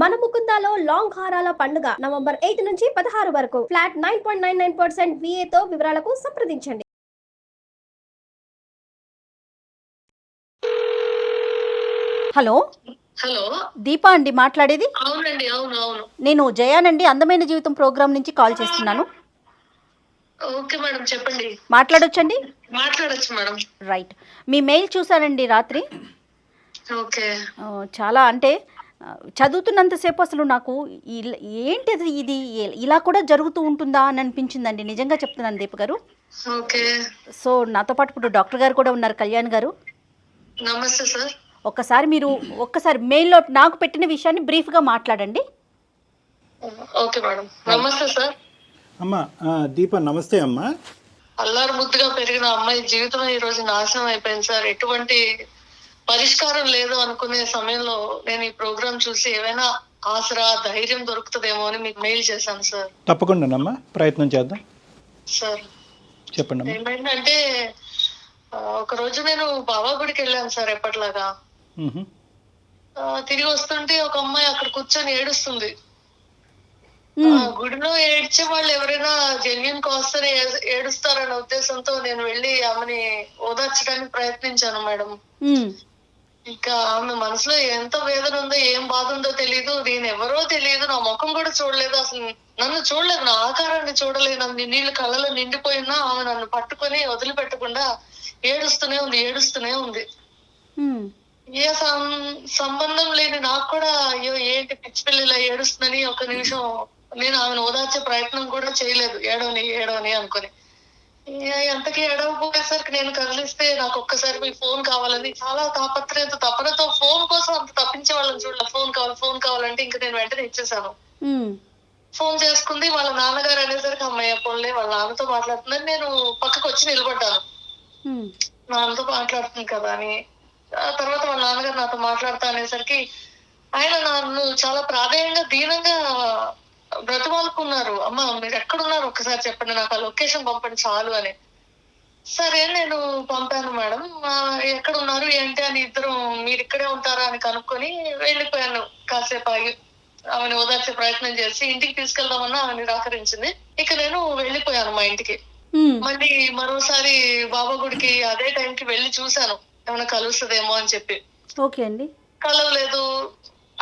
మన ముకుందాలో లాంగ్ హారాల పండుగ నవంబర్ 8 నుంచి 16 వరకు ఫ్లాట్ 9.99% VA తో వివరాలకు సంప్రదించండి. హలో హలో దీపా అండి మాట్లాడేది. అవునండి. అవును. నేను జయానండి, అందమైన జీవితం ప్రోగ్రామ్ నుంచి కాల్ చేస్తున్నాను. ఓకే మేడం, చెప్పండి. మాట్లాడొచ్చండి? మాట్లాడొచ్చు మేడం. రైట్. మీ మెయిల్ చూసానండి రాత్రి. ఓకే. చాలా అంటే చదువుతున్నంతసేపు అసలు నాకు ఏంటిది ఇది ఇలా కూడా జరుగుతూ ఉంటుందా అని అనిపించిందండి. నిజంగా చెప్తున్నాను దీప గారు. ఓకే. సో నాతో పాటు ఇప్పుడు డాక్టర్ గారు కూడా ఉన్నారు, కళ్యాణ్ గారు. నమస్తే సార్. ఒక్కసారి మెయిల్లో నాకు పెట్టిన విషయాన్ని బ్రీఫ్గా మాట్లాడండి. Okay madam. నమస్తే సార్. అమ్మా దీప నమస్తే అమ్మా. అల్లారు ముద్దుగా పెరిగిన అమ్మాయి జీవితం ఈ రోజు నాశనం అయిపోయింది సార్. ఎటువంటి పరిష్కారం లేదు అనుకునే సమయంలో నేను ఈ ప్రోగ్రాం చూసి ఏమైనా ఆసరా ధైర్యం దొరుకుతుందేమో అని మీకు మెయిల్ చేశాను సార్. తప్పకుండానమ్మా, ప్రయత్నం చేద్దాం. సార్ చెప్పండి. ఏమైందంటే ఒక రోజు నేను బాబా గుడికి వెళ్ళాను సార్ ఎప్పటిలాగా. తిరిగి వస్తుంటే ఒక అమ్మాయి అక్కడ కూర్చొని ఏడుస్తుంది. గుడిలో ఏడ్చే వాళ్ళు ఎవరైనా జెన్యున్ కాస్ట్ అని ఏడుస్తారనే ఉద్దేశంతో నేను వెళ్ళి ఆమెని ఓదార్చడానికి ప్రయత్నించాను మేడం. ఇంకా ఆమె మనసులో ఎంత వేదన ఉందో, ఏం బాధ ఉందో తెలియదు. నేను ఎవరో తెలియదు, నా ముఖం కూడా చూడలేదు, అసలు నన్ను చూడలేదు, నా ఆకారాన్ని చూడలేదు. నన్ను నీళ్ళు కళ్ళలో నిండిపోయినా ఆమె నన్ను పట్టుకొని వదిలిపెట్టకుండా ఏడుస్తూనే ఉంది. ఏ సంబంధం లేని నాకు కూడా అయ్యో ఏంటి పిచ్చి పిల్లల ఏడుస్తుందని ఒక నిమిషం నేను ఆమెను ఓదార్చే ప్రయత్నం కూడా చేయలేదు. ఏడవని అనుకుని ఎంతకీ ఏడవపోయేసరికి నేను కదిలిస్తే నాకు ఒక్కసారి మీ ఫోన్ కావాలని చాలా తపనతో ఫోన్ కోసం అంత తప్పించే వాళ్ళని చూడాలి. ఫోన్ కావాలంటే ఇంకా నేను వెంటనే ఇచ్చేసాను. ఫోన్ చేసుకుంది. వాళ్ళ నాన్నగారు అనేసరికి అమ్మాయి పోన్లే వాళ్ళ నాన్నతో మాట్లాడుతుందని నేను పక్కకు వచ్చి నిలబడ్డాను. నాన్నతో మాట్లాడుతుంది కదా అని. ఆ తర్వాత వాళ్ళ నాన్నగారు నాతో మాట్లాడతా అనేసరికి ఆయన నన్ను చాలా ప్రాధాన్యంగా దీనంగా బ్రతిమాలుకున్నారు. అమ్మ మీరు ఎక్కడున్నారు ఒక్కసారి చెప్పండి, నాకు ఆ లొకేషన్ పంపండి చాలు అని. సరే నేను పంపాను మేడం. ఎక్కడున్నారు ఏంటి అని ఇద్దరు మీరు ఇక్కడే ఉంటారా అని కనుక్కొని వెళ్ళిపోయాను. కాసేపు ఆగి ఆమెను ఓదార్చే ప్రయత్నం చేసి ఇంటికి తీసుకెళ్దామన్నా ఆమె నిరాకరించింది. ఇక నేను వెళ్ళిపోయాను మా ఇంటికి. మళ్ళీ మరోసారి బాబా గుడికి అదే టైంకి వెళ్ళి చూశాను ఏమైనా కలుస్తుందేమో అని చెప్పి. ఓకే అండి. కలవలేదు.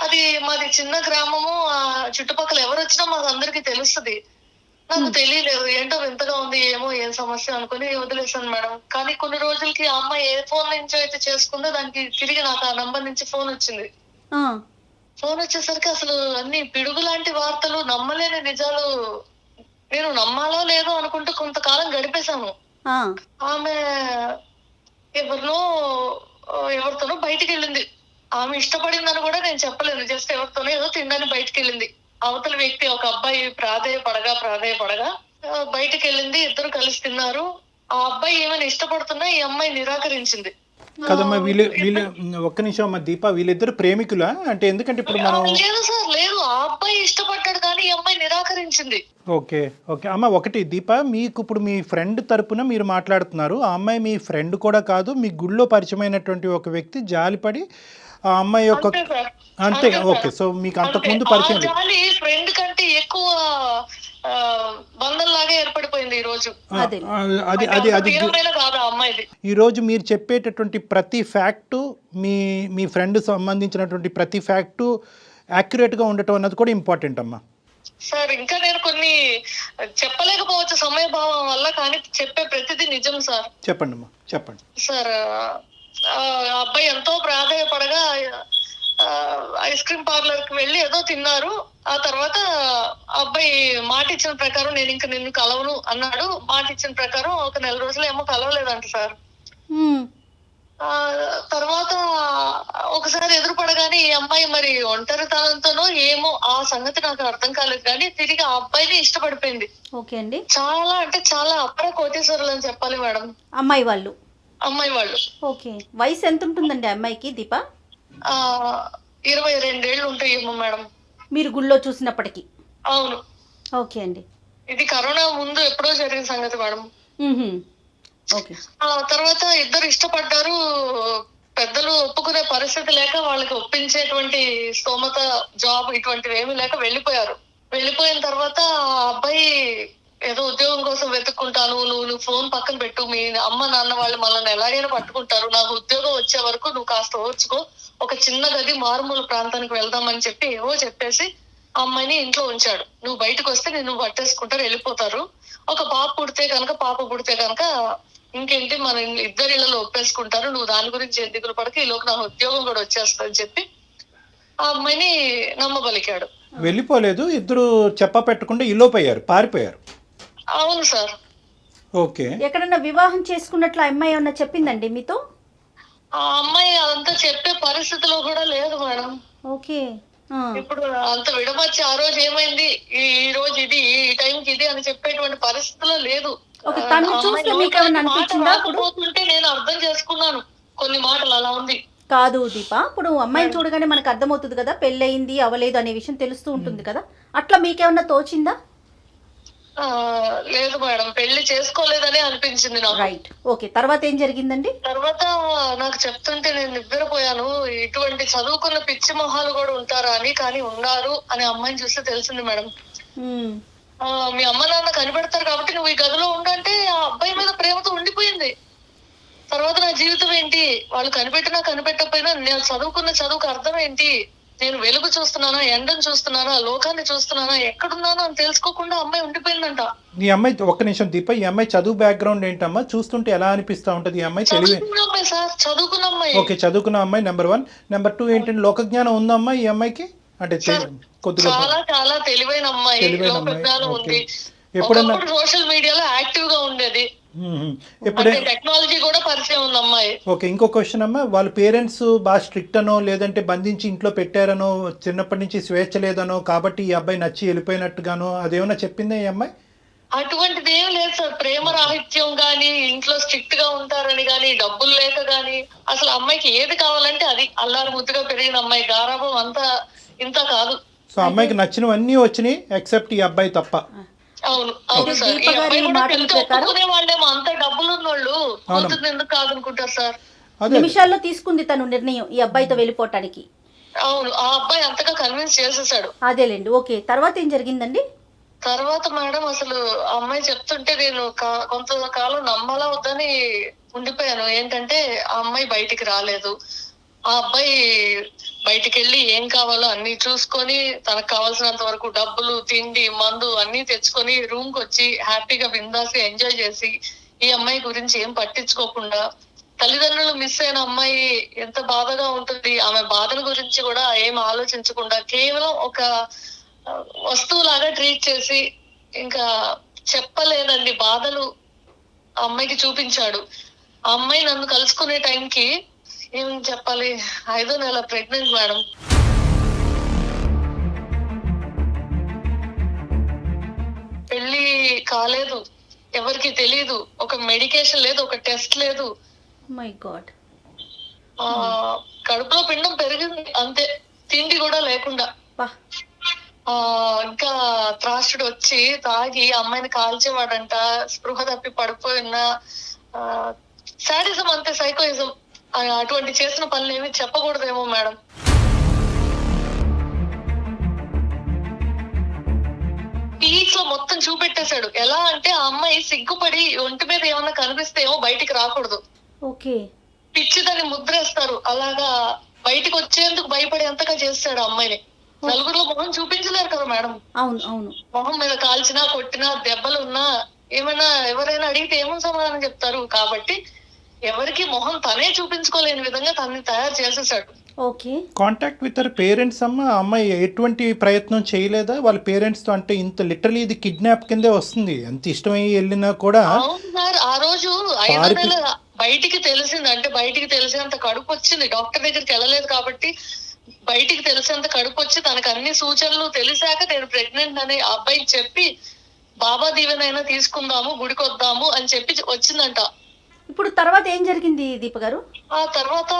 అది మాది చిన్న గ్రామము. ఆ చుట్టుపక్కల ఎవరు వచ్చినా మాకు అందరికి తెలుస్తుంది. నాకు తెలియలేదు, ఏంటో వింతగా ఉంది, ఏం సమస్య అనుకుని వదిలేసాను మేడం. కానీ కొన్ని రోజులకి ఆ అమ్మాయి ఏ ఫోన్ నుంచి అయితే చేసుకుందో దానికి తిరిగి నాకు ఆ నంబర్ నుంచి ఫోన్ వచ్చింది. ఫోన్ వచ్చేసరికి అసలు అన్ని పిడుగు లాంటి వార్తలు, నమ్మలేని నిజాలు. నేను నమ్మాలో లేదో అనుకుంటూ కొంతకాలం గడిపేశాను. ఆమె ఎవరితోనో బయటికి వెళ్ళింది. ఆమె ఇష్టపడిందని కూడా నేను చెప్పలేదు. జస్ట్ ఎవరితోనో ఏదో తినడానికి బయటికి వెళ్ళింది. అవతల వ్యక్తి ఒక అబ్బాయి ప్రాధేయపడగా బయటికి వెళ్ళింది. ఇద్దరు కలిసి తిన్నారు. ఆ అబ్బాయి ఏమైనా ఇష్టపడుతున్నా ఈ అమ్మాయి నిరాకరించింది. కదమ్మా వీళ్ళు ఒక్క నిమిషం అమ్మా దీప, వీళ్ళిద్దరు ప్రేమికులా అంటే? ఎందుకంటే ఇప్పుడు మనం లేదు సార్, లేదు. ఆ అబ్బాయి ఇష్టపడ్డాడు కానీ ఈ అమ్మాయి నిరాకరించింది. ఓకే అమ్మ. ఒకటి దీప, మీకు ఇప్పుడు మీ ఫ్రెండ్ తరపున మీరు మాట్లాడుతున్నారు. ఆ అమ్మాయి మీ ఫ్రెండ్ కూడా కాదు, మీ గుళ్ళో పరిచయమైనటువంటి ఒక వ్యక్తి జాలిపడి ఆ అమ్మాయి యొక్క అంతే. ఓకే. సో మీకు అంతకుముందు పరిచయం ఫ్రెండ్ కంటే ఎక్కువ బంధంలాగా ఏర్పడిపోయింది ఈ రోజు. ఈ రోజు మీరు చెప్పేటటువంటి ప్రతి ఫ్యాక్టు, మీ ఫ్రెండ్ సంబంధించినటువంటి ప్రతి ఫ్యాక్టు యాక్యురేట్ గా ఉండటం అన్నది కూడా ఇంపార్టెంట్ అమ్మా. సార్ ఇంకా నేను కొన్ని చెప్పలేకపోవచ్చు సమయభావం వల్ల, కానీ చెప్పే ప్రతిదీ నిజం సార్. చెప్పండి అమ్మా, చెప్పండి సార్. అబ్బాయి ఎంతో ప్రాధాయపడగా ఐస్ క్రీమ్ పార్లర్ కి వెళ్ళి ఏదో తిన్నారు. ఆ తర్వాత అబ్బాయి మాట ఇచ్చిన ప్రకారం నేను ఇంకా నిన్ను కలవను అన్నాడు. మాట ఇచ్చిన ప్రకారం ఒక నెల రోజులు ఏమో కలవలేదంట సార్. తర్వాత ఒకసారి ఎదురుపడగానే ఈ అమ్మాయి మరి ఒంటరితనంతోనో ఏమో ఆ సంగతి నాకు అర్థం కాలేదు, కానీ తిరిగి ఆ అబ్బాయిని ఇష్టపడిపోయింది. ఓకే అండి. చాలా అంటే చాలా అపర కోటేశ్వరులు అని చెప్పాలి మేడం. అమ్మాయి వాళ్ళు. ఓకే. వయసు ఎంత ఉంటుందండి అమ్మాయికి దీప? 22 ఉంటాయేమో మేడం. మీరు గుళ్ళో చూసినప్పటికీ? అవును. ఓకే అండి. ఇది కరోనా ముందు ఎప్పుడో జరిగిన సంగతి మేడం. ఓకే. తర్వాత ఇద్దరు ఇష్టపడ్డారు, పెద్దలు ఒప్పుకునే పరిస్థితి లేక వాళ్ళకి ఒప్పించేటువంటి స్తోమత, జాబ్ ఇటువంటివి ఏమీ లేక వెళ్ళిపోయారు. వెళ్ళిపోయిన తర్వాత ఆ అబ్బాయి ఏదో ఉద్యోగం కోసం వెతుక్కుంటాను, నువ్వు ఫోన్ పక్కన పెట్టు, మీ అమ్మ నాన్న వాళ్ళు మనల్ని ఎలాగైనా పట్టుకుంటారు, నాకు ఉద్యోగం వచ్చే వరకు నువ్వు కాస్త ఓర్చుకో, ఒక చిన్న గది మారుమూల ప్రాంతానికి వెళ్దామని చెప్పి ఏవో చెప్పేసి ఆ అమ్మాయిని ఇంట్లో ఉంచాడు. నువ్వు బయటకు వస్తే నేను పట్టేసుకుంటారు, వెళ్ళిపోతారు, ఒక పాప పుడితే కనుక ఇంకేంటి మన ఇద్దరి ఇళ్లలో ఒప్పేసుకుంటారు, నువ్వు దాని గురించి ఏం దిగులు పడక, ఈలోకి నాకు ఉద్యోగం కూడా వచ్చేస్తుందని చెప్పి ఆ అమ్మాయిని నమ్మబలికాడు. వెళ్ళిపోలేదు, ఇద్దరు చెప్ప పెట్టకుండా ఇల్లోపోయారు, పారిపోయారు. అవును సార్. ఓకే. ఎక్కడన్నా వివాహం చేసుకున్నట్లు ఆ అమ్మాయి ఏమన్నా చెప్పిందండి మీతో? ఆ అమ్మాయి అదంతా చెప్పే పరిస్థితిలో కూడా లేదు మేడం. ఓకే. ఇప్పుడు అంత విడమర్చి ఆ రోజు ఏమైంది, ఈ రోజు ఇది, ఈ టైంకి ఇది అని చెప్పేటువంటి పరిస్థితిలో లేదు. తను చూస్తే మీకు ఏమన్నా అనిపించిందా? పోతుంటే నేను అర్థం చేసుకున్నాను కొన్ని మాటలు, అలా ఉంది. కాదు దీప, ఇప్పుడు అమ్మాయిని చూడగానే మనకు అర్థమవుతుంది కదా, పెళ్ళయింది అవ్వలేదు అనే విషయం తెలుస్తూ ఉంటుంది కదా, అట్లా మీకేమన్నా తోచిందా? లేదు మేడం, పెళ్లి చేసుకోలేదని అనిపించింది నాకు. రైట్. ఓకే, తర్వాత ఏం జరిగిందండి? తర్వాత నాకు చెప్తుంటే నేను నిద్రపోయాను. ఇటువంటి చదువుకున్న పిచ్చి మొహాలు కూడా ఉంటారా అని, కానీ ఉన్నారు అని అమ్మాయిని చూస్తే తెలిసింది మేడం. మీ అమ్మ నాన్న కనిపెడతారు కాబట్టి నువ్వు ఈ గదిలో ఉండంటే ఆ అబ్బాయి మీద ప్రేమతో ఉండిపోయింది. తర్వాత నా జీవితం ఏంటి, వాళ్ళు కనిపెట్టినా కనిపెట్టకపోయినా నేను చదువుకున్న చదువుకు అర్థం ఏంటి, నేను వెలుగు చూస్తున్నానా, ఎండను చూస్తున్నానా, లోకాన్ని చూస్తున్నానా, ఎక్కడున్నానో అని తెలుసుకోకుండా అమ్మాయి ఉండిపోయిందంట. ఈ అమ్మాయి, ఒక్క నిమిషం దీప, ఈ అమ్మాయి చదువు బ్యాక్గ్రౌండ్ ఏంటమ్మా? చూస్తుంటే ఎలా అనిపిస్తా ఉంటది? ఈ అమ్మాయి చదువుకున్న అమ్మాయి సార్, చదువుకున్న అమ్మాయి. ఓకే, చదువుకున్న అమ్మాయి నెంబర్ 1. నెంబర్ 2 ఏంటంటే లోకజ్ఞానం ఉందమ్మా ఈ అమ్మాయికి? అంటే కొద్దిగా చాలా తెలివైన అమ్మాయి, లోకజ్ఞానం ఉంది. ఎప్పుడన్నా సోషల్ మీడియాలో యాక్టివ్ గా ఉండేది, టెక్నాలజీ కూడా పరిచయం ఉంది అమ్మాయి. ఓకే, ఇంకో క్వశ్చన్ అమ్మా, వాళ్ళ పేరెంట్స్ బాగా స్ట్రిక్ట్ అనో లేదంటే బంధించి ఇంట్లో పెట్టారనో, చిన్నప్పటి నుంచి స్వేచ్ఛ లేదనో కాబట్టి ఈ అబ్బాయి నచ్చి వెళ్ళిపోయినట్టుగానో అదేమన్నా చెప్పిందా ఈ అమ్మాయి? అటువంటిది ఏం లేదు సార్. ప్రేమ రాహిత్యం గాని, ఇంట్లో స్ట్రిక్ట్ గా ఉంటారని గాని, డబ్బులు లేక గాని, అసలు అమ్మాయికి ఏది కావాలంటే అది, అల్లారు ముద్దుగా పెరిగిన అమ్మాయి, గారాబం అంతా ఇంత కాదు. సో అమ్మాయికి నచ్చినవన్నీ వచ్చినాయి ఎక్సెప్ట్ ఈ అబ్బాయి తప్ప. అవును సార్. ఈ అబ్బాయి కూడా ఒప్పుకునే వాళ్ళేమో, అంత డబ్బులు ఉన్నోళ్ళు కూతురు ఎందుకు కాదనుకుంటారు సార్. నిమిషాల్లో తీసుకుంది తను నిర్ణయం ఈ అబ్బాయితో వెళ్ళిపోవటానికి. అవును, ఆ అబ్బాయి అంతగా కన్విన్స్ చేసేసాడు. అదేలేండి. ఓకే, తర్వాత ఏం జరిగిందండి? తర్వాత మేడం అసలు ఆ అమ్మాయి చెప్తుంటే నేను కొంతకాలం నమ్మాలా వద్దని ఉండిపోయాను. ఏంటంటే ఆ అమ్మాయి బయటికి రాలేదు, ఆ అబ్బాయి బయటికి వెళ్ళి ఏం కావాలో అన్ని చూసుకొని, తనకు కావాల్సినంత వరకు డబ్బులు, తిండి, మందు అన్ని తెచ్చుకొని రూమ్ కి వచ్చి హ్యాపీగా బిందాసి ఎంజాయ్ చేసి, ఈ అమ్మాయి గురించి ఏం పట్టించుకోకుండా, తల్లిదండ్రులు మిస్ అయిన అమ్మాయి ఎంత బాధగా ఉంటుంది, ఆమె బాధల గురించి కూడా ఏం ఆలోచించకుండా కేవలం ఒక వస్తువులాగా ట్రీట్ చేసి, ఇంకా చెప్పలేనండి బాధలు ఆ అమ్మాయికి చూపించాడు. ఆ అమ్మాయి నన్ను కలుసుకునే టైంకి ఏం చెప్పాలి, 5వ నెల ప్రెగ్నెంట్ మేడం. పెళ్లి కాలేదు, ఎవరికి తెలీదు, ఒక మెడికేషన్ లేదు, ఒక టెస్ట్ లేదు. My God. కడుపులో పిండం పెరిగింది అంతే, తిండి కూడా లేకుండా. ఇంకా త్రాసుడు వచ్చి తాగి అమ్మాయిని కాల్చేవాడంట, స్పృహ తప్పి పడిపోయిన సాడిజం అంతే, సైకోయిజం. అటువంటి చేసిన పనులు ఏమి చెప్పకూడదేమో మేడం. పీక్ లో మొత్తం చూపెట్టేశాడు. ఎలా అంటే ఆ అమ్మాయి సిగ్గుపడి ఒంటి మీద ఏమన్నా కనిపిస్తే ఏమో బయటికి రాకూడదు, ఓకే, పిచ్చి దాన్ని ముద్రేస్తారు, అలాగా బయటికి వచ్చేందుకు భయపడేంతగా చేస్తాడు ఆ అమ్మాయిని. నలుగురిలో మొహం చూపించలేరు కదా మేడం. అవును అవును. మొహం మీద కాల్చినా, కొట్టినా, దెబ్బలు ఉన్నా, ఏమైనా ఎవరైనా అడిగితే ఏమని సమాధానం చెప్తారు. కాబట్టి ఎవరికి మొహం తనే చూపించుకోలేని విధంగా తనని తయారు చేసేసాడు. Okay. Contact with her parents అమ్మ, అమ్మాయి ఎటువంటి ప్రయత్నం చేయలేదా వాళ్ళ పేరెంట్స్ తో? అంటే ఇంత లిటరలీ ఇది కిడ్నాప్ కిందే వస్తుంది, ఎంత ఇష్టమై వెళ్ళినా కూడా. అవును సార్, ఆ రోజు 5వ నెల బయటికి తెలిసింది, అంటే బయటికి తెలిసేంత కడుపు వచ్చింది. డాక్టర్ దగ్గరికి వెళ్ళలేదు కాబట్టి బయటికి తెలిసేంత కడుపు వచ్చి, తనకు అన్ని సూచనలు తెలిసాక నేను ప్రెగ్నెంట్ అని ఆ అబ్బాయికి చెప్పి, బాబా దీవెనైనా తీసుకుందాము, గుడికి వద్దాము అని చెప్పి వచ్చిందంట. ఇప్పుడు తర్వాత ఏం జరిగింది దీప గారు? ఆ తర్వాత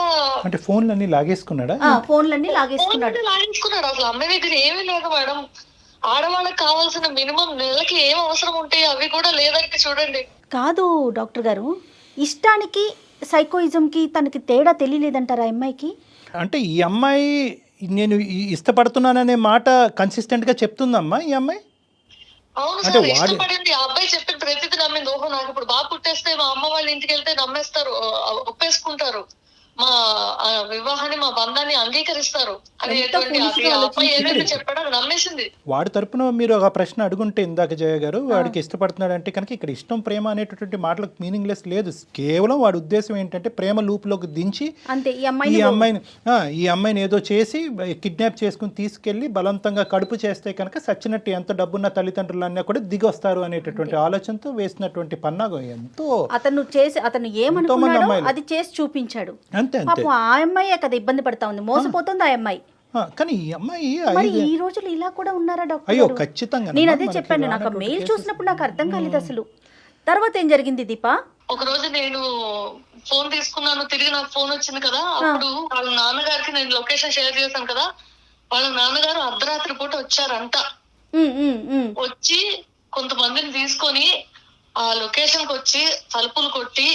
అంటే ఫోన్లన్నీ లాగేసుకున్నాడా? ఫోన్లన్నీ లాగేసుకున్నాడు. అసలు అమ్మాయి దగ్గర ఏమీ లేదు మేడం. ఆడవాళ్ళకి కావాల్సిన మినిమం నెలకి ఏం అవసరం ఉంటాయి అవి కూడా లేదంటే చూడండి. కాదు డాక్టర్ గారు, ఇష్టానికి సైకోయిజంకి తనకి తేడా తెలియలేదంటారా అమ్మాయికి? అంటే ఈ అమ్మాయి నేను ఇష్టపడుతున్నాననే మాట కన్సిస్టెంట్గా చెప్తుందమ్మా ఈ అమ్మాయి. అవును అంటే సార్, వాడు ఇష్టపడింది. ఆ అబ్బాయి చెప్పిన ప్రతిదీ నమ్మింది. ఓహో నాకు ఇప్పుడు బాగా పుట్టేస్తే మా అమ్మ వాళ్ళ ఇంటికి వెళ్తే నమ్మేస్తారు, ఒప్పేసుకుంటారు, మా వివాహాన్ని మా బంధాన్ని అంగీకరిస్తారు అనేటువంటి foolish గా ఆ అబ్బాయి ఏదైతే ఆలోచించింది. చెప్పాడో అది నమ్మేసింది. వాడి తరపున మీరు ఒక ప్రశ్న అడుగుంటే ఇందాక జయ గారు, వాడికి ఇష్టపడుతున్నాడంటే కనుక ఇక్కడ ఇష్టం ప్రేమ అనేటటువంటి మాటలకు మీనింగ్లెస్ లేదు. కేవలం వాడి ఉద్దేశం ఏంటంటే ప్రేమ లూప్లోకి దించి అంతే. ఈ ఈ అమ్మాయిని అమ్మాయిని ఏదో చేసి కిడ్నాప్ చేసుకుని తీసుకెళ్లి బలవంతంగా కడుపు చేస్తే కనుక సచ్చినట్టు ఎంత డబ్బున్న తల్లిదండ్రులన్నా కూడా దిగొస్తారు అనేటటువంటి ఆలోచనతో వేసినటువంటి పన్నాగం. ఎంతో అతను ఏమనుకున్నాడో అది చేసి చూపించాడు. అంతే అంతే. పాపం ఆ అమ్మాయి కదా ఇబ్బంది పడతా ఉంది, మోసపోతుంది ఆ అమ్మాయి. కానీ ఈ అమ్మాయి మరి ఈ రోజులు ఇలా కూడా ఉన్నారా డాక్టర్ అయ్యో గారు? ఖచ్చితంగా నేను అదే చెప్పాను, నాకు మెయిల్ చూసినప్పుడు నాకు అర్థం కాలేదు అసలు. తర్వాత ఏం జరిగింది దీపా? ఒక రోజు నేను ఫోన్ తీసుకున్నాను, తిరిగి నాకు ఫోన్ వచ్చింది కదా, అప్పుడు వాళ్ళ నాన్నగారికి నేను లొకేషన్ షేర్ చేశాను కదా, వాళ్ళ నాన్నగారు అర్ధరాత్రి పూట వచ్చారంట. వచ్చి కొంతమందిని తీసుకొని ఆ లొకేషన్ కి వచ్చి తలుపులు కొట్టి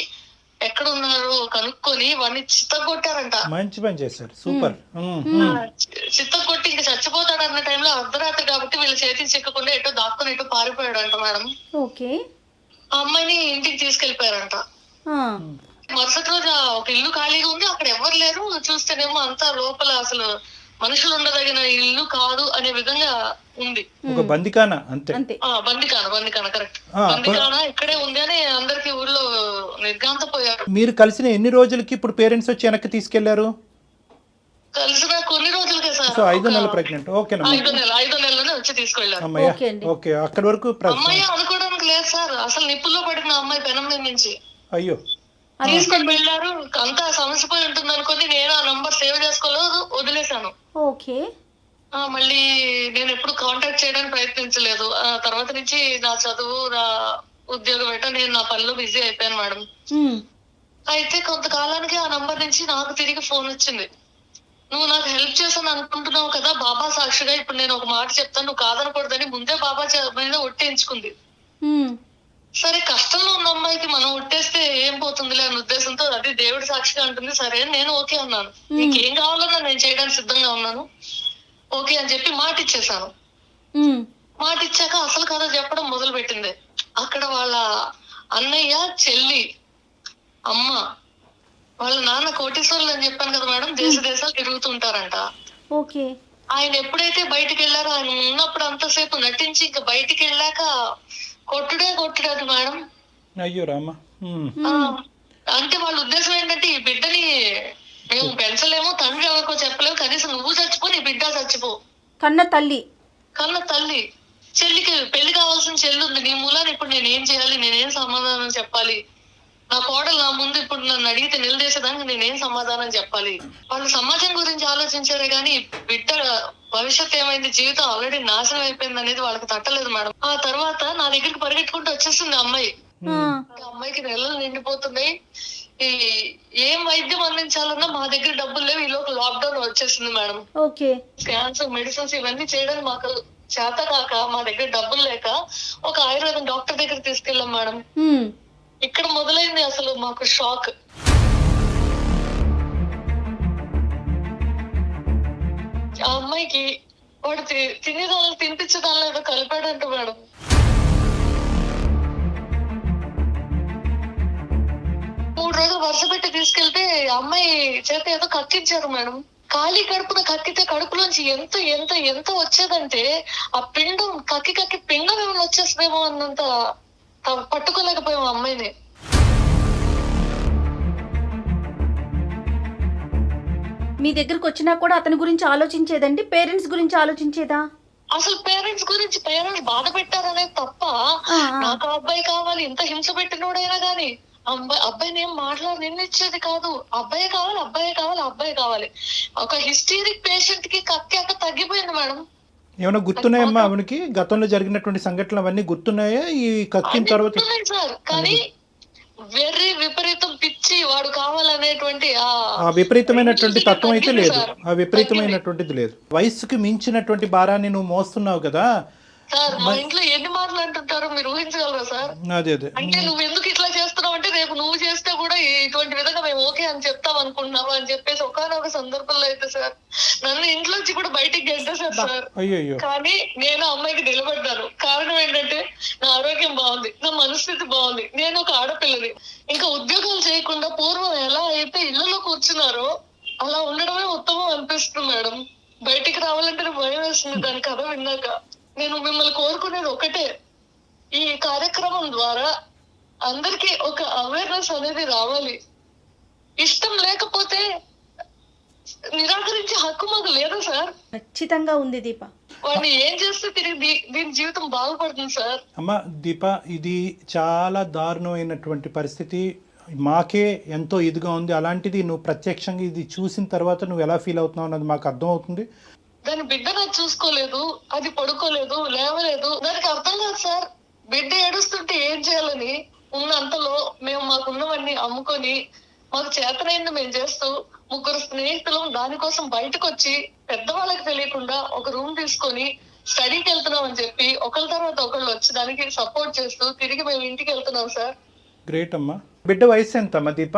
ఎక్కడ ఉన్నారు కనుక్కొని వాడిని చిత్తగొట్టారంట. మంచి పని చేశారు, సూపర్. చిత్తగొట్టి ఇంక చచ్చిపోతాడు అన్న టైంలో అర్ధరాత్రి కాబట్టి వీళ్ళ చేతికి చిక్కకుండా ఎటో దాక్కుని ఎటో పారిపోయాడంట మేడం. ఓకే. ఆ అమ్మాయిని ఇంటికి తీసుకెళ్లిపోయారంట. మరుసటి రోజు ఒక ఇల్లు ఖాళీగా ఉంది, అక్కడ ఎవరు లేరు. చూస్తేనేమో అంతా లోపల అసలు మనుషులు ఉండదగిన ఇల్లు కాదు అనే విధంగా ఉంది. ఒక బందికానా అంతే. బందికాన కరెక్ట్. బందికాన ఇక్కడే ఉంది అని అందరికి ఊర్లో నిర్గాంతపోయారు. మీరు కలిసిన ఎన్ని రోజులకి ఇప్పుడు పేరెంట్స్ వచ్చి వెనక్కి తీసుకెళ్లారు? కలిసిన కొన్ని రోజులకే సార్. సో 5 నెలలు ప్రెగ్నెంట్. ఓకేనా? 5 నెలలోనే వచ్చి తీసుకెళ్లారు. అమ్మాయి ఓకే. అక్కడి వరకు అమ్మాయి అనుకోవడానికి లేదు సార్, అసలు నిప్పుల్లో పడిన అమ్మాయి పెనం మీద నుంచి అయ్యో తీసుకొని వెళ్ళారు. అంతా సమస్యపోయి ఉంటుంది అనుకుని నేను ఆ నంబర్ సేవ్ చేసుకోలేదు, వదిలేశాను. ఓకే. మళ్ళీ నేను ఎప్పుడు కాంటాక్ట్ చేయడానికి ప్రయత్నించలేదు. తర్వాత నుంచి నా చదువు, నా ఉద్యోగం ఏంటో నేను నా పనిలో బిజీ అయిపోయాను మేడం. అయితే కొంతకాలానికి ఆ నంబర్ నుంచి నాకు తిరిగి ఫోన్ వచ్చింది. నువ్వు నాకు హెల్ప్ చేశాను అనుకుంటున్నావు కదా బాబా సాక్షిగా, ఇప్పుడు నేను ఒక మాట చెప్తాను, నువ్వు కాదనకూడదని ముందే బాబా మీద ఒట్టేయించుకుంది. సరే కష్టంలో ఉన్న అమ్మాయికి మనం ఒట్టేస్తే ఏం పోతుందిలే అనే ఉద్దేశంతో అది దేవుడి సాక్షిగా అంటుంది. సరే నేను ఓకే అన్నాను, నీకేం కావాలన్నా నేను చేయడానికి సిద్ధంగా ఉన్నాను, ఓకే అని చెప్పి మాట ఇచ్చేసాను. మాట ఇచ్చాక అసలు కథ చెప్పడం మొదలు పెట్టింది. అక్కడ వాళ్ళ అన్నయ్య, చెల్లి, అమ్మ, వాళ్ళ నాన్న కోటీశ్వరులు అని చెప్పాను కదా మేడం, దేశాలు తిరుగుతుంటారంట. ఓకే. ఆయన ఎప్పుడైతే బయటికి వెళ్ళారో, ఆయన ఉన్నప్పుడు అంతసేపు నటించి ఇంకా బయటికి వెళ్ళాక కొట్టుడే మేడం. అయ్యో రామా. అంటే వాళ్ళ ఉద్దేశం ఏంటంటే ఈ బిడ్డని మేము పెంచలేము, తండ్రి ఎవరికో చెప్పలేము, కనీసం నువ్వు చచ్చిపో, నీ బిడ్డ చచ్చిపో. కన్న తల్లి చెల్లికి పెళ్లి కావాల్సిన చెల్లి ఉంది, నీ మూలాన్ని ఇప్పుడు నేనేం చేయాలి, నేనేం సమాధానం చెప్పాలి, నా కోడలు నా ముందు ఇప్పుడు నన్ను అడిగితే నిలదీసేదానికి నేనేం సమాధానం చెప్పాలి. వాళ్ళు సమాజం గురించి ఆలోచించారే గానీ బిడ్డ భవిష్యత్ ఏమైంది, జీవితం ఆల్రెడీ నాశనం అయిపోయింది అనేది వాళ్ళకి తట్టలేదు మేడం. ఆ తర్వాత నా దగ్గరికి పరిగెట్టుకుంటూ వచ్చేసింది అమ్మాయి. అమ్మాయికి నెలలు నిండిపోతున్నాయి, ఈ ఏం వైద్యం అందించాలన్నా మా దగ్గర డబ్బులు లేవు, ఈలోపు లాక్డౌన్ వచ్చేసింది మేడం. స్కాన్స్, మెడిసిన్స్ ఇవన్నీ చేయడానికి మాకు చేత కాక, మా దగ్గర డబ్బులు లేక ఒక ఆయుర్వేదం డాక్టర్ దగ్గర తీసుకెళ్ళాం మేడం. ఇక్కడ మొదలైంది అసలు మాకు షాక్. ఆ అమ్మాయికి వాడు తినేదాన్ని తినిపించేదాన్ని ఏదో కలిపాడంట మేడం. మూడు రోజులు వరుస పెట్టి తీసుకెళ్తే అమ్మాయి చేత ఏదో కక్కించారు మేడం. ఖాళీ కడుపున కక్కితే కడుపులోంచి ఎంత ఎంత ఎంత వచ్చేదంటే ఆ పిండం కక్కి పిండం ఏమైనా వచ్చేస్తుందేమో అన్నంత పట్టుకోలేకపోయాం అమ్మాయిని. మీ దగ్గరకు వచ్చినా కూడా అతని గురించి ఆలోచించేదండి, పేరెంట్స్ గురించి ఆలోచించేదా? అసలు పేరెంట్స్ బాధ పెట్టారనేది తప్ప, నాకు అబ్బాయి కావాలి, ఇంత హింస పెట్టినోడైనా గానీ అబ్బాయిని ఏం నిన్నిచ్చేది కాదు. అబ్బాయి కావాలి. ఒక హిస్టీరిక్ పేషెంట్ కి కక్కాక తగ్గిపోయింది మేడం. ఏమైనా గుర్తున్నాయమ్మా ఆమెకి గతంలో జరిగినటువంటి సంఘటనలు అవన్నీ గుర్తున్నాయా ఈ కక్కిన తర్వాత? సార్ కానీ వెర్రి విపరీతం పిచ్చి వాడు కావాలనేటువంటి ఆ విపరీతమైనటువంటి తత్వం అయితే లేదు, ఆ విపరీతమైనటువంటిది లేదు. వయసుకి మించినటువంటి భారాన్ని నువ్వు మోస్తున్నావు కదా, సార్ మా ఇంట్లో ఎన్ని మాటలు అంటుంటారో మీరు ఊహించగలరా సార్? అదే అదే అంటే నువ్వు ఎందుకు ఇట్లా చేస్తున్నావు అంటే రేపు నువ్వు చేస్తే కూడా ఇటువంటి విధంగా మేము ఓకే అని చెప్తాం అనుకుంటున్నావు అని చెప్పేసి ఒకనొక సందర్భంలో అయితే సార్ నన్ను ఇంట్లోంచి కూడా బయటికి గెంటేశారు సార్. అయ్యో కానీ నేను అమ్మాయికి నిలబడ్డాను. కారణం ఏంటంటే నా ఆరోగ్యం బాగుంది, నా మనస్థితి బాగుంది, నేను ఒక ఆడపిల్లని. ఇంకా ఉద్యోగాలు చేయకుండా పూర్వం ఎలా అయితే ఇళ్లలో కూర్చున్నారో అలా ఉండడమే ఉత్తమం అనిపిస్తుంది మేడం. బయటికి రావాలంటే భయం వేస్తుంది దాని కథ విన్నాక. నేను మిమ్మల్ని కోరుకునేది ఒకటే, ఈ కార్యక్రమం ద్వారా అందరికి ఒక అవేర్నెస్ అనేది రావాలి. ఇష్టం లేకపోతే నిరాకరించే హక్కు మాకు లేదా సార్? ఖచ్చితంగా ఉంది దీప. వాడిని ఏం చేస్తే తిరిగి దీని జీవితం బాగుపడుతుంది సార్. అమ్మ దీప, ఇది చాలా దారుణమైనటువంటి పరిస్థితి. మాకే ఎంతో ఇదిగా ఉంది. అలాంటిది నువ్వు ప్రత్యక్షంగా ఇది చూసిన తర్వాత నువ్వు ఎలా ఫీల్ అవుతున్నావు అన్నది మాకు అర్థం అవుతుంది. దాని బిడ్డ నాకు చూసుకోలేదు, అది పడుకోలేదు, లేవలేదు. దానికి అర్థం కాదు సార్. బిడ్డ ఏడుస్తుంటే ఏం చేయాలని ఉన్నంతలో మేము మాకున్నవన్నీ అమ్ముకొని మాకు చేతనైంది మేము చేస్తూ ముగ్గురు స్నేహితులు దానికోసం బయటకు వచ్చి పెద్దవాళ్ళకి తెలియకుండా ఒక రూమ్ తీసుకొని స్టడీకి వెళ్తున్నాం అని చెప్పి ఒకళ్ళ తర్వాత ఒకళ్ళు వచ్చి దానికి సపోర్ట్ చేస్తూ తిరిగి మేము ఇంటికి వెళ్తున్నాం సార్. గ్రేట్ అమ్మా. బిడ్డ వయసు ఎంత అమ్మా దీప?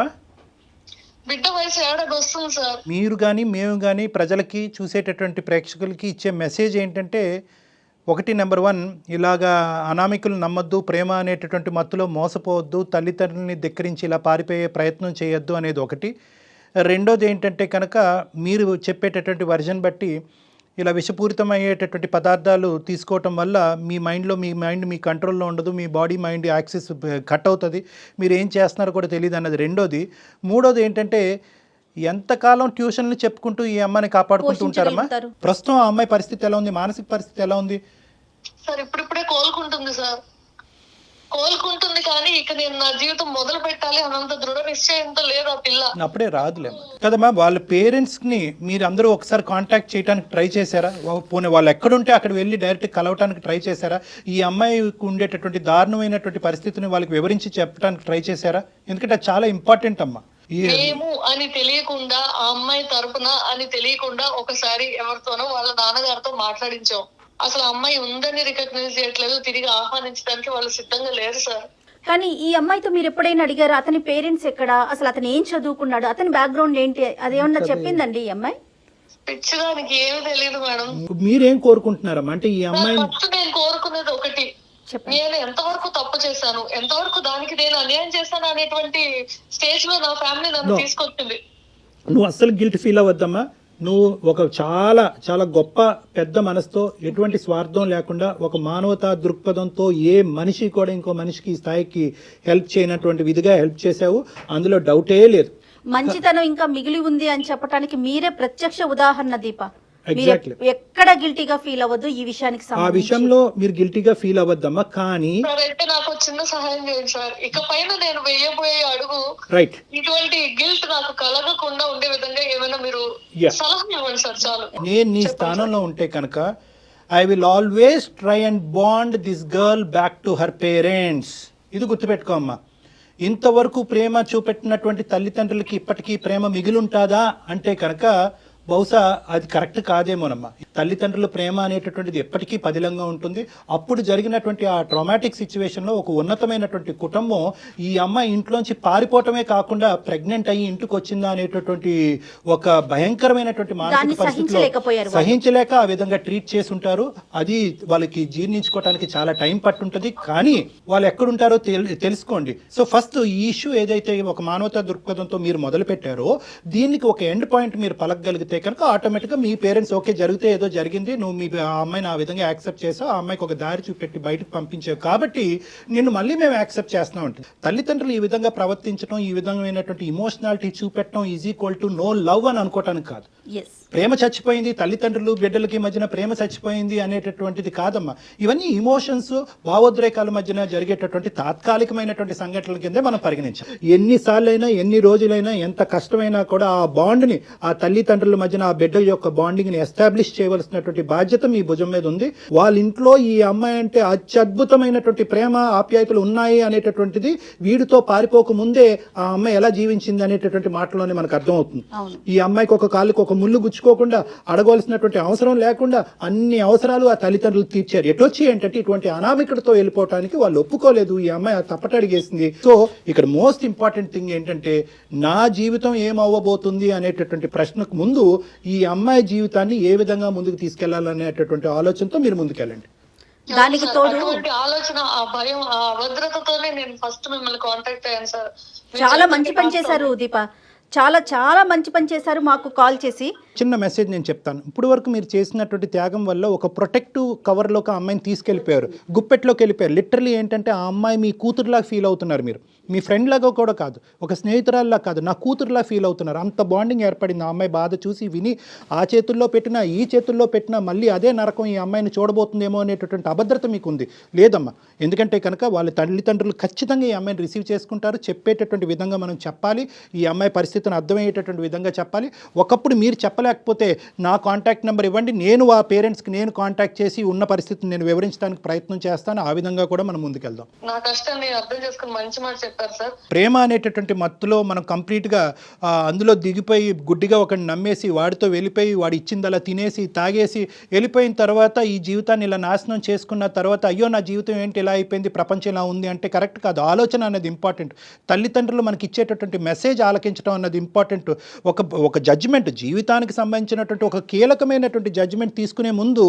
బిడ్డ వయసు 7 వస్తుంది సార్. మీరు కానీ మేము కానీ ప్రజలకి చూసేటటువంటి ప్రేక్షకులకి ఇచ్చే మెసేజ్ ఏంటంటే, ఒకటి నెంబర్ 1, ఇలాగా అనామికులు నమ్మొద్దు, ప్రేమ అనేటటువంటి మత్తులో మోసపోవద్దు, తల్లిదండ్రులని ధిక్కరించి ఇలా పారిపోయే ప్రయత్నం చేయొద్దు అనేది ఒకటి. రెండోది ఏంటంటే కనుక మీరు చెప్పేటటువంటి వర్జన్ బట్టి ఇలా విషపూరితమయ్యేటటువంటి పదార్థాలు తీసుకోవటం వల్ల మీ మైండ్ మీ కంట్రోల్లో ఉండదు, మీ బాడీ మైండ్ యాక్సెస్ కట్ అవుతుంది, మీరు ఏం చేస్తున్నారో కూడా తెలియదు అన్నది రెండోది. మూడోది ఏంటంటే, ఎంతకాలం ట్యూషన్లు చెప్పుకుంటూ ఈ అమ్మాయిని కాపాడుకుంటూ ఉంటారమ్మా? ప్రస్తుతం ఆ అమ్మాయి పరిస్థితి ఎలా ఉంది, మానసిక పరిస్థితి ఎలా ఉంది? సార్ ఇప్పుడిప్పుడే కోలుకుంటుంది సార్, కోలుకుంటుంది. కానీ ఇక నేను నా జీవితం మొదలు పెట్టాలి అన్నంత దృఢ నిశ్చయంతో లేదు ఆ పిల్ల. అప్పుడే రాదులే కదమ్మా. వాళ్ళ పేరెంట్స్ని మీరు అందరూ ఒకసారి కాంటాక్ట్ చేయడానికి ట్రై చేశారా? పోనీ వాళ్ళు ఎక్కడుంటే అక్కడ వెళ్ళి డైరెక్ట్ కలవటానికి ట్రై చేశారా? ఈ అమ్మాయికి ఉండేటటువంటి దారుణమైనటువంటి పరిస్థితిని వాళ్ళకి వివరించి చెప్పడానికి ట్రై చేశారా? ఎందుకంటే అది చాలా ఇంపార్టెంట్ అమ్మా. మేము అని తెలియకుండా, ఆ అమ్మాయి తరపున అని తెలియకుండా ఒకసారి ఎవరితోనో వాళ్ళ నాన్నగారితో మాట్లాడించాం. అసలు అమ్మాయి ఉందని రికగ్నైజ్ చేయట్లేదు, తిరిగి ఆహ్వానించడానికి వాళ్ళు సిద్ధంగా లేరు సార్. కానీ ఈ అమ్మాయితో మీరు ఎప్పుడైనా అడిగారు అతని పేరెంట్స్ ఎక్కడ, అసలు అతను ఏం చదువుకున్నాడు, అతని బ్యాక్గ్రౌండ్ ఏంటి, అదేమన్నా చెప్పిందండి ఈ అమ్మాయి? పిచ్చిదానికి ఏమీ తెలియదు మేడం. మీరేం కోరుకుంటున్నారమ్మా? అంటే ఈ అమ్మాయి ఫస్ట్ నేను కోరుకునేది ఒకటి, నేను ఎంతవరకు తప్పు చేశాను, ఎంతవరకు దానికి నేను అన్యాయం చేశాను అనేటువంటి స్టేజ్ లో నా ఫ్యామిలీ నన్ను తీసుకొచ్చింది. నువ్వు అస్సలు గిల్ట్ ఫీల్ అవ్వద్దమ్మా. నువ్వు ఒక చాలా చాలా గొప్ప పెద్ద మనసుతో, ఎటువంటి స్వార్థం లేకుండా, ఒక మానవతా దృక్పథంతో ఏ మనిషి కూడా ఇంకో మనిషికి ఈ స్థాయికి హెల్ప్ చేయనటువంటి విధిగా హెల్ప్ చేసావు, అందులో డౌటే లేదు. మంచితనం ఇంకా మిగిలి ఉంది అని చెప్పడానికి మీరే ప్రత్యక్ష ఉదాహరణ దీప. ఎగ్జాక్ట్లీ. ఎక్కడ గిల్టీగా ఫీల్ అవ్వద్దు ఈ విషయానికి ఆ విషయంలో మీరు గిల్టీగా ఫీల్ అవ్వద్దమ్మా. కానీ సార్ అయితే నాకు చిన్న సహాయం చేయండి సార్. ఇక పైన నేను వేయబోయే అడుగు రైట్ ఇటువంటి గిల్ట్ నాకు కలగకుండా ఉండే విధంగా ఏమైనా మీరు సలహా ఇవ్వండి సార్. చాలు. నేను నీ స్థానంలో ఉంటే కనుక I will always try and bond this girl back to her parents. ఇది గుర్తుపెట్టుకో అమ్మా. ఇంతవరకు ప్రేమ చూపెట్టినటువంటి తల్లిదండ్రులకి ఇప్పటికీ ప్రేమ మిగిలుంటాదా అంటే కనుక బహుశా అది కరెక్ట్ కాదేమోనమ్మా. తల్లిదండ్రుల ప్రేమ అనేటటువంటిది ఎప్పటికీ పదిలంగా ఉంటుంది. అప్పుడు జరిగినటువంటి ఆ ట్రామాటిక్ సిచ్యువేషన్లో ఒక ఉన్నతమైనటువంటి కుటుంబం ఈ అమ్మాయి ఇంట్లోంచి పారిపోవటమే కాకుండా ప్రెగ్నెంట్ అయ్యి ఇంటికి వచ్చిందా అనేటటువంటి ఒక భయంకరమైనటువంటి మానసిక పరిస్థితిలో సహించలేక ఆ విధంగా ట్రీట్ చేసి ఉంటారు. అది వాళ్ళకి జీర్ణించుకోవడానికి చాలా టైం పట్టుంటుంది. కానీ వాళ్ళు ఎక్కడుంటారో తెలుసుకోండి. సో ఫస్ట్ ఈ ఇష్యూ ఏదైతే ఒక మానవతా దృక్పథంతో మీరు మొదలు పెట్టారో దీనికి ఒక ఎండ్ పాయింట్ మీరు పలకగలిగితే కనుక ఆటోమేటిక్గా మీ పేరెంట్స్ ఓకే జరిగితే ఏదో జరిగింది, నువ్వు మీ ఆ అమ్మాయిని ఆ విధంగా యాక్సెప్ట్ చేసావు, ఆ అమ్మాయికి ఒక దారి చూపెట్టి బయటకు పంపించావు కాబట్టి నిన్ను మళ్ళీ మేము యాక్సెప్ట్ చేస్తున్నాం అంటే. తల్లిదండ్రులు ఈ విధంగా ప్రవర్తించడం, ఈ విధమైనటువంటి ఇమోషనాలిటీ చూపెట్టడం is equal to no love అని అనుకోవటానికి కాదు. ప్రేమ చచ్చిపోయింది, తల్లిదండ్రులు బిడ్డలకి మధ్యన ప్రేమ చచ్చిపోయింది అనేటటువంటిది కాదమ్మా. ఇవన్నీ ఇమోషన్స్, భావోద్రేకాల మధ్యన జరిగేటటువంటి తాత్కాలికమైనటువంటి సంఘటనల కిందే మనం పరిగణించాం. ఎన్నిసార్లైనా, ఎన్ని రోజులైనా, ఎంత కష్టమైనా కూడా ఆ బాండ్ని, ఆ తల్లిదండ్రుల మధ్యన ఆ బిడ్డ యొక్క బాండింగ్ ని ఎస్టాబ్లిష్ చేయవలసినటువంటి బాధ్యత మీ భుజం మీద ఉంది. వాళ్ళ ఇంట్లో ఈ అమ్మాయి అంటే అత్యద్భుతమైనటువంటి ప్రేమ ఆప్యాయతలు ఉన్నాయి అనేటటువంటిది వీడితో పారిపోక ముందే ఆ అమ్మాయి ఎలా జీవించింది అనేటటువంటి మాటలోనే మనకు అర్థమవుతుంది. ఈ అమ్మాయికి ఒక కాళ్ళకి ఒక ముళ్ళు గుచ్చుకోకుండా, అడగవలసినటువంటి అవసరం లేకుండా అన్ని అవసరాలు ఆ తల్లిదండ్రులు తీర్చారు. ఎటొచ్చి ఏంటంటే ఇటువంటి అనామికతతో వెళ్ళిపోవటానికి వాళ్ళు ఒప్పుకోలేదు. ఈ అమ్మాయి తప్పటడిగేసింది. సో ఇక్కడ మోస్ట్ ఇంపార్టెంట్ థింగ్ ఏంటంటే నా జీవితం ఏమవ్వబోతుంది అనేటటువంటి ప్రశ్నకు ముందు ఈ అమ్మాయి జీవితాన్ని ఏ విధంగా ముందుకు తీసుకెళ్లాలనేటటువంటి ఆలోచనతో మీరు ముందుకెళ్ళండి. దానికి తోడు అటువంటి ఆలోచన, ఆ భయం, ఆ అభద్రతతోనే నేను ఫస్ట్ మిమ్మల్ని కాంటాక్ట్ అయ్యాను సార్. చాలా మంచి పని చేశారు దీప, చాలా చాలా మంచి పని చేశారు మాకు కాల్ చేసి. చిన్న మెసేజ్ నేను చెప్తాను. ఇప్పుడు వరకు మీరు చేసినటువంటి త్యాగం వల్ల ఒక ప్రొటెక్టివ్ కవర్లోకి ఆ అమ్మాయిని తీసుకెళ్ళిపోయారు, గుప్పెట్లోకి వెళ్ళిపోయారు. లిటరలీ ఏంటంటే ఆ అమ్మాయి మీ కూతురులాగా ఫీల్ అవుతున్నారు. మీరు మీ ఫ్రెండ్ లాగా కూడా కాదు, ఒక స్నేహితురాల్లా కాదు, నా కూతురులా ఫీల్ అవుతున్నారు. అంత బాండింగ్ ఏర్పడింది. ఆ అమ్మాయి బాధ చూసి విని ఆ చేతుల్లో పెట్టినా ఈ చేతుల్లో పెట్టినా మళ్ళీ అదే నరకం ఈ అమ్మాయిని చూడబోతుందేమో అనేటటువంటి అభద్రత మీకు ఉంది. లేదమ్మా, ఎందుకంటే కనుక వాళ్ళ తల్లిదండ్రులు ఖచ్చితంగా ఈ అమ్మాయిని రిసీవ్ చేసుకుంటారు. చెప్పేటటువంటి విధంగా మనం చెప్పాలి, ఈ అమ్మాయి పరిస్థితిని అర్థమయ్యేటటువంటి విధంగా చెప్పాలి. ఒకప్పుడు మీరు చెప్పలేకపోతే నా కాంటాక్ట్ నెంబర్ ఇవ్వండి, నేను ఆ పేరెంట్స్కి నేను కాంటాక్ట్ చేసి ఉన్న పరిస్థితిని నేను వివరించడానికి ప్రయత్నం చేస్తాను. ఆ విధంగా కూడా మనం ముందుకెళ్దాం. నా కష్టాన్ని అర్థం చేసుకుని మంచి మాట చెప్పారు సార్. ప్రేమ అనేటటువంటి మత్తులో మనం కంప్లీట్గా అందులో దిగిపోయి గుడ్డిగా ఒకటి నమ్మేసి వాడితో వెళ్ళిపోయి వాడు ఇచ్చిందలా తినేసి తాగేసి వెళ్ళిపోయిన తర్వాత ఈ జీవితాన్ని ఇలా నాశనం చేసుకున్న తర్వాత అయ్యో నా జీవితం ఏంటి ఇలా అయిపోయింది, ప్రపంచం ఇలా ఉంది అంటే కరెక్ట్ కాదు. ఆలోచన అనేది ఇంపార్టెంట్. తల్లిదండ్రులు మనకి ఇచ్చేటటువంటి మెసేజ్ ఆలకించడం అన్నది ఇంపార్టెంట్. ఒక జడ్జిమెంట్, జీవితానికి సంబంధించినటువంటి ఒక కీలకమైనటువంటి జడ్జిమెంట్ తీసుకునే ముందు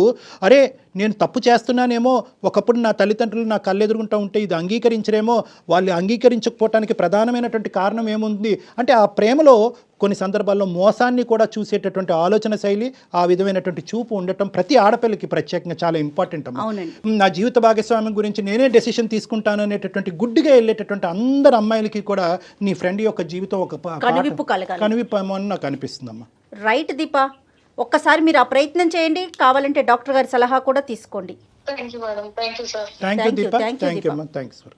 అరే నేను తప్పు చేస్తున్నానేమో, ఒకప్పుడు నా తల్లిదండ్రులు నా కళ్ళెదురుగుంటూ ఉంటే ఇది అంగీకరించరేమో, వాళ్ళు అంగీకరించకపోవటానికి ప్రధానమైనటువంటి కారణం ఏముంది అంటే ఆ ప్రేమలో కొన్ని సందర్భాల్లో మోసాన్ని కూడా చూసేటటువంటి ఆలోచన శైలి, ఆ విధమైనటువంటి చూపు ఉండటం ప్రతి ఆడపిల్లకి ప్రత్యేకంగా చాలా ఇంపార్టెంట్ అమ్మా. నా జీవిత భాగస్వామ్యం గురించి నేనే డెసిషన్ తీసుకుంటాను అనేటటువంటి గుడ్డిగా వెళ్ళేటటువంటి అందరు అమ్మాయిలకి కూడా నీ ఫ్రెండ్ యొక్క జీవితం ఒక కనువిప్పు అని నాకు అనిపిస్తుందమ్మా. రైట్ దీపా, ఒక్కసారి మీరు ఆ ప్రయత్నం చేయండి, కావాలంటే డాక్టర్ గారి సలహా కూడా తీసుకోండి. Thank you madam. Thank you sir. Thank you Deepa. Thank you అమ్మా. Thanks for